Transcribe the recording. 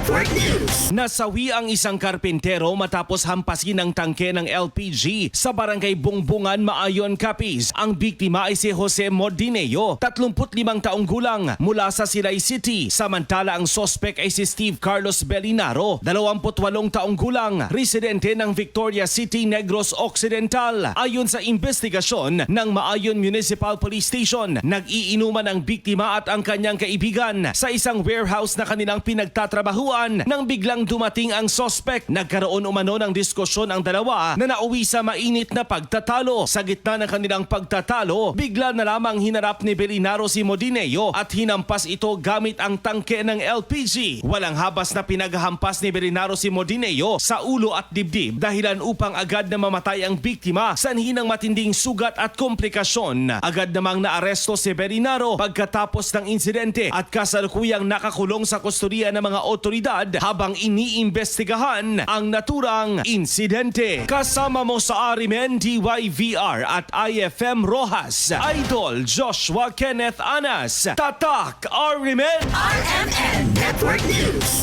Network News. Nasawi ang isang karpintero matapos hampasin ng tangke ng LPG sa barangay Bungbungan, Maayon, Capiz. Ang biktima ay si Jose Modineo, 35 taong gulang, mula sa Silay City. Samantala ang sospek ay si Steve Carlos Belinaro, 28 taong gulang, residente ng Victoria City, Negros Occidental. Ayon sa investigasyon ng Maayon Municipal Police Station, nag-iinuman ang biktima at ang kanyang kaibigan sa isang warehouse na kanilang pinagtatrabahuan nang biglang dumating ang sospek. Nagkaroon umano ng diskusyon ang dalawa na nauwi sa mainit na pagtatalo. Sa gitna ng kanilang pagtatalo, bigla na lamang hinarap ni Belinaro si Modineo at hinampas ito gamit ang tangke ng LPG. Walang habas na pinaghampas ni Belinaro si Modineo sa ulo at dibdib, dahilan upang agad na mamatay ang biktima sanhi ng matinding sugat at komplikasyon. Agad namang naaresto si Belinaro pagkatapos ng insidente at kasalukuyang nakakulong sa kustodiya ng mga otoridad habang iniimbestigahan ang naturang insidente. Kasama mo sa Arimen, DYVR at IFM Rojas, Idol Joshua Kenneth Anas. Tatak Arimen! RMN Network News.